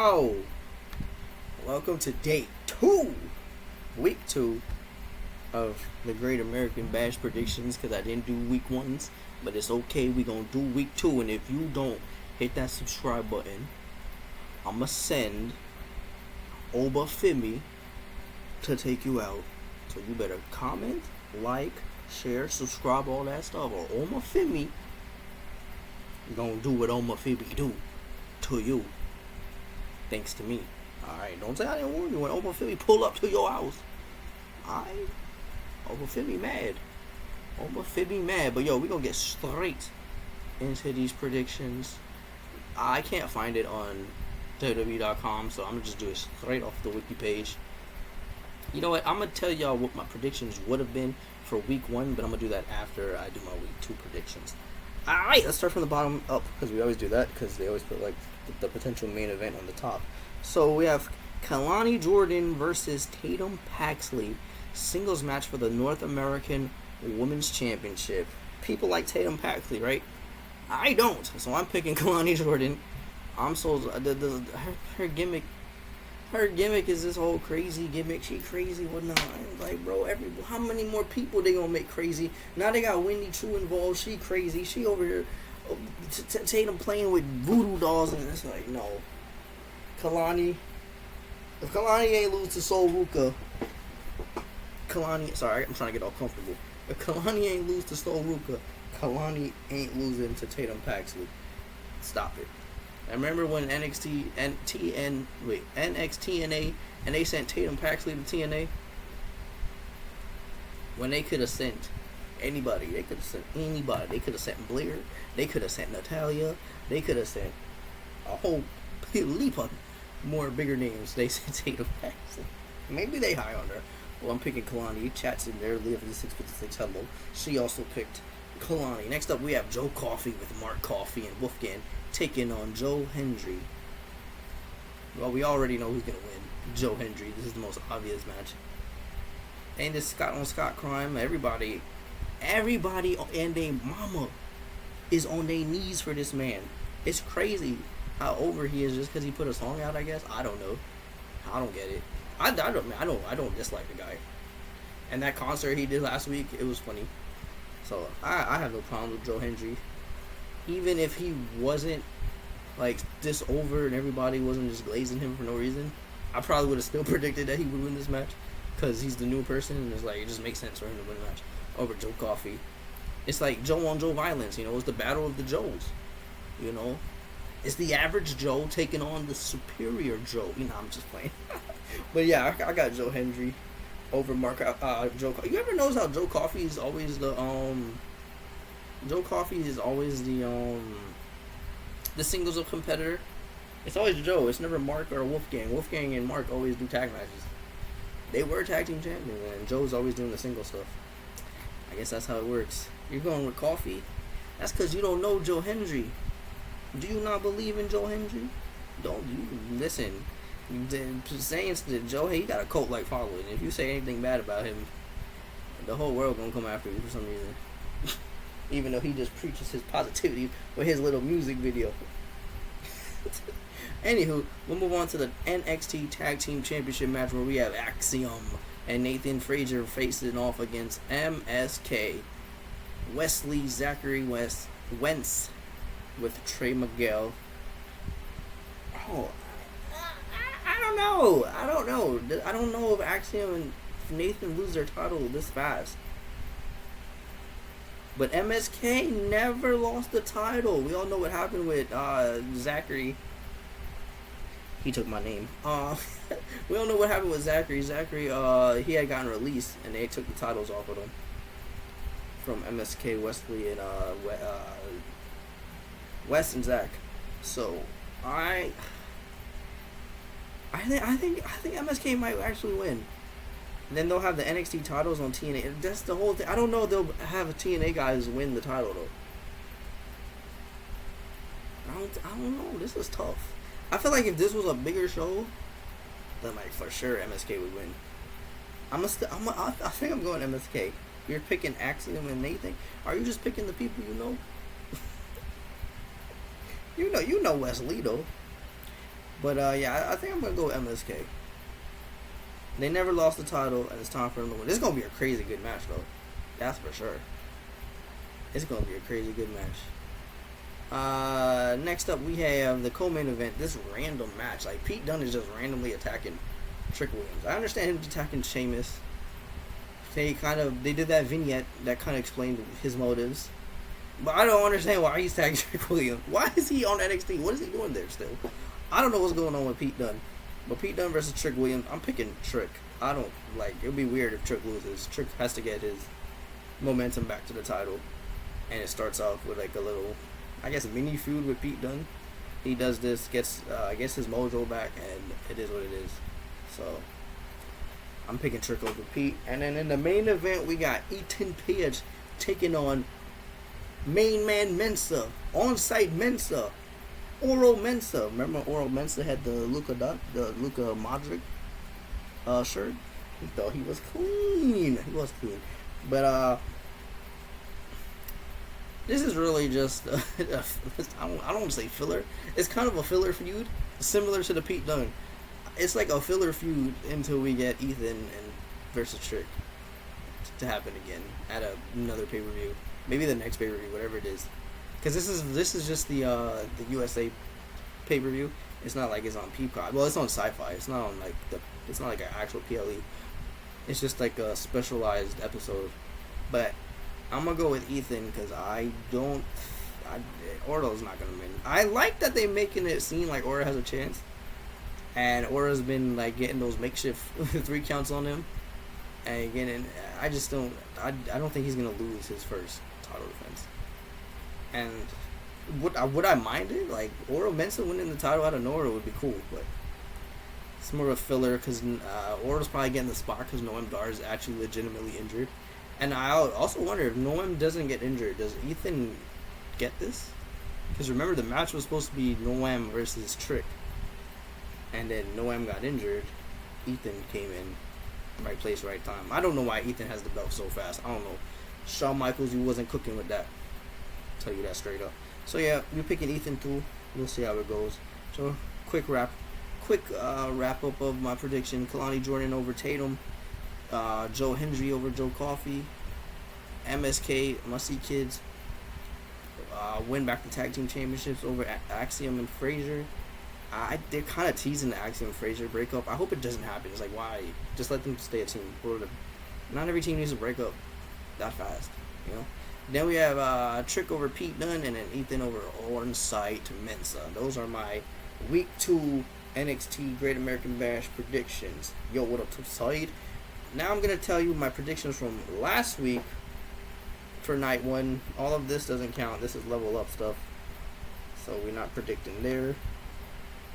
Yo, welcome to week 2 of the Great American Bash predictions, because I didn't do week 1s, but it's okay, we gonna do week 2, and if you don't hit that subscribe button, I'ma send Oba Fimi to take you out. So you better comment, like, share, subscribe, all that stuff, or Oma Fimi gonna do what Oma Fimi do to you. Thanks to me. Alright, don't say I didn't warn you when Oma Fimi pull up to your house. Alright? Oma Fimi mad. Oma Fimi mad. But yo, we gonna get straight into these predictions. I can't find it on WWE.com, so I'm gonna just do it straight off the wiki page. You know what? I'm gonna tell y'all what my predictions would have been for week 1, but I'm gonna do that after I do my week 2 predictions. Alright, let's start from the bottom up, because we always do that, because they always put like the potential main event on the top. So we have Kalani Jordan versus Tatum Paxley, singles match for the North American Women's Championship. People like Tatum Paxley, right? I don't, so I'm picking Kalani Jordan. I'm so her gimmick. Her gimmick is this whole crazy gimmick. She crazy, whatnot. Like, bro, how many more people they gonna make crazy? Now they got Wendy Choo involved. She crazy. She over here. Tatum playing with voodoo dolls, and it's like, no. Kalani. If Kalani ain't lose to Sol Ruka, sorry, I'm trying to get all comfortable. If Kalani ain't lose to Sol Ruka, Kalani ain't losing to Tatum Paxley. Stop it. I remember when NXT and they sent Tatum Paxley to TNA. When they could have sent anybody, they could have sent anybody. They could have sent Blair. They could have sent Natalia. They could have sent a whole leap of more bigger names. They sent Tatum Paxley. Maybe they high on her. Well, I'm picking Kalani. Chat's in there. Leah 656. Hello. She also picked Kalani. Next up, we have Joe Coffey with Mark Coffey and Wolfgang taking on Joe Hendry. Well, we already know who's gonna win. Joe Hendry. This is the most obvious match. And this Scott on Scott crime. Everybody and their mama is on their knees for this man. It's crazy how over he is just because he put a song out. I guess I don't know. I don't get it. I don't dislike the guy. And that concert he did last week, it was funny. So I have no problem with Joe Hendry. Even if he wasn't like this over and everybody wasn't just glazing him for no reason, I probably would have still predicted that he would win this match, because he's the new person and it's like, it just makes sense for him to win the match over Joe Coffey. It's like Joe on Joe violence, it's the battle of the Joes, it's the average Joe taking on the superior Joe. I'm just playing. But yeah, I got Joe Hendry over Joe. You ever notice how Joe Coffey is always the singles of competitor? It's always Joe. It's never Mark or Wolfgang. Wolfgang and Mark always do tag matches. They were tag team champions, and Joe's always doing the single stuff. I guess that's how it works. You're going with Coffey? That's because you don't know Joe Hendry. Do you not believe in Joe Hendry? Don't you listen? Saying that Joe, he got a cult-like following. If you say anything bad about him, the whole world gonna come after you for some reason. Even though he just preaches his positivity with his little music video. Anywho, we'll move on to the NXT Tag Team Championship match, where we have Axiom and Nathan Frazier facing off against MSK, Wesley Zachary Wentz with Trey Miguel. Oh, I don't know. I don't know if Axiom and Nathan lose their title this fast. But MSK never lost the title. We all know what happened with Zachary. He took my name. We all know what happened with Zachary. Zachary, he had gotten released, and they took the titles off of him from MSK, Wesley, and Wes and Zach. So I think MSK might actually win. And then they'll have the NXT titles on TNA. That's the whole thing. I don't know if they'll have a TNA guys win the title though. I don't know. This is tough. I feel like if this was a bigger show, then like for sure MSK would win. I think I'm going MSK. You're picking Axiom and Nathan. Are you just picking the people you know? You know Wesley though. But yeah, I think I'm gonna go with MSK. They never lost the title, and it's time for them to win. This is gonna be a crazy good match, though. That's for sure. It's gonna be a crazy good match. Next up, we have the co-main event. This random match, like Pete Dunne is just randomly attacking Trick Williams. I understand him attacking Sheamus. They did that vignette that kind of explained his motives, but I don't understand why he's tagging Trick Williams. Why is he on NXT? What is he doing there still? I don't know what's going on with Pete Dunne. But Pete Dunne versus Trick Williams, I'm picking Trick. I don't like. It would be weird if Trick loses. Trick has to get his momentum back to the title, and it starts off with like a little, I guess, mini feud with Pete Dunne. He does this, gets his mojo back, and it is what it is. So I'm picking Trick over Pete. And then in the main event, we got Ethan Page taking on Main Man Mensa, on-site Mensa, Oro Mensa. Remember Oro Mensa had the Luka Modric shirt? He thought he was clean. He was clean. But this is really just I don't want to say filler. It's kind of a filler feud, similar to the Pete Dunne. It's like a filler feud until we get Ethan and versus Trick to happen again at another pay-per-view. Maybe the next pay-per-view, whatever it is. Because this is just the USA pay-per-view. It's not like it's on Peacock. Well, it's on Sci-Fi. It's not on it's not like an actual PLE. It's just like a specialized episode. But I'm gonna go with Ethan because Orto's not gonna win. I like that they're making it seem like Orto has a chance, and Orto's been like getting those makeshift 3 counts on him. And again, I just don't. I don't think he's gonna lose his first title defense. And would I mind it? Like Oro Mensa winning the title out of nowhere would be cool, but it's more of a filler because Oro's probably getting the spot because Noam Dar is actually legitimately injured. And I also wonder if Noam doesn't get injured, does Ethan get this? Because remember, the match was supposed to be Noam versus Trick, and then Noam got injured. Ethan came in, right place, right time. I don't know why Ethan has the belt so fast. I don't know. Shawn Michaels, you wasn't cooking with that. Tell you that straight up. So yeah, we're picking Ethan too. We'll see how it goes. So quick wrap up of my prediction: Kalani Jordan over Tatum, Joe Hendry over Joe Coffey, MSK Musty Kids win back the tag team championships over Axiom and Frazier. They're kind of teasing the Axiom and Frazier breakup. I hope it doesn't happen. It's like, why? Just let them stay a team. Not every team needs to break up that fast, you know. Then we have Trick over Pete Dunne and then Ethan over on-site Mensa. Those are my Week 2 NXT Great American Bash predictions. Yo, what up, side? Now I'm going to tell you my predictions from last week for Night 1. All of this doesn't count. This is level up stuff. So we're not predicting there.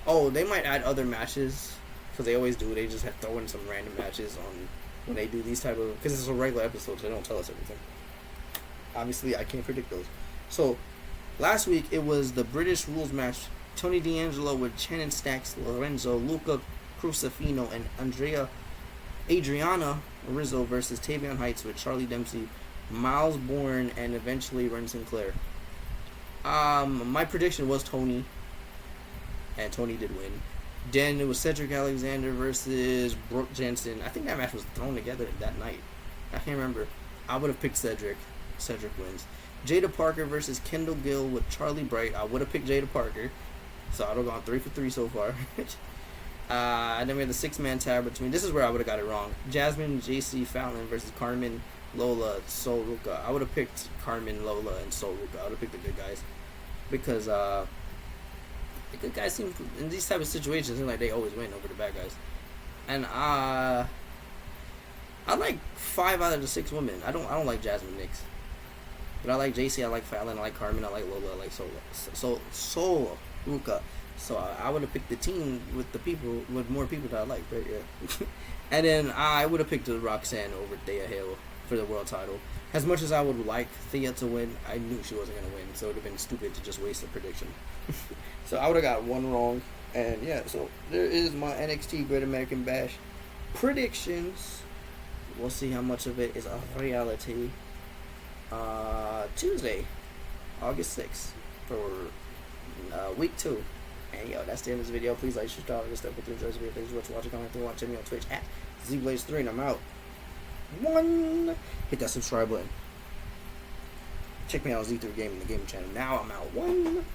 Oh, they might add other matches. Because they always do. They just have throw in some random matches on when they do these type of... Because it's a regular episode, so they don't tell us everything. Obviously, I can't predict those. So, last week, it was the British Rules match. Tony D'Angelo with Shannon Stacks, Lorenzo, Luca Crucifino, and Adriana Rizzo versus Tavion Heights with Charlie Dempsey, Miles Bourne, and eventually Ren Sinclair. My prediction was Tony, and Tony did win. Then it was Cedric Alexander versus Brooke Jensen. I think that match was thrown together that night. I can't remember. I would have picked Cedric. Cedric wins. Jada Parker versus Kendall Gill with Charlie Bright. I would have picked Jada Parker. So I would have gone 3 for 3 so far. And then we had the 6-man tag between. This is where I would have got it wrong. Jasmine J.C. Fallon versus Carmen, Lola, Sol Ruka. I would have picked Carmen, Lola, and Sol Ruka. I would have picked the good guys. Because the good guys seem, in these type of situations, seem like they always win over the bad guys. And I like 5 out of the 6 women. I don't like Jasmine Nix. But I like JC, I like Fallon, I like Carmen, I like Lola, I like Sol Ruka. So I would have picked the team with the people, with more people that I like, right? Yeah. And then I would have picked Roxanne over Thea Hale for the world title. As much as I would like Thea to win, I knew she wasn't going to win. So it would have been stupid to just waste a prediction. So I would have got one wrong. And yeah, so there is my NXT Great American Bash predictions. We'll see how much of it is a reality. Tuesday, August 6th for week 2. And yo, that's the end of this video. Please like, subscribe, all this stuff. If you enjoy this video, thanks for watching. Comment, check me on Twitch at ZBlaze3, and I'm out. 1. Hit that subscribe button. Check me out on Z3 Gaming, the gaming channel. Now I'm out. 1.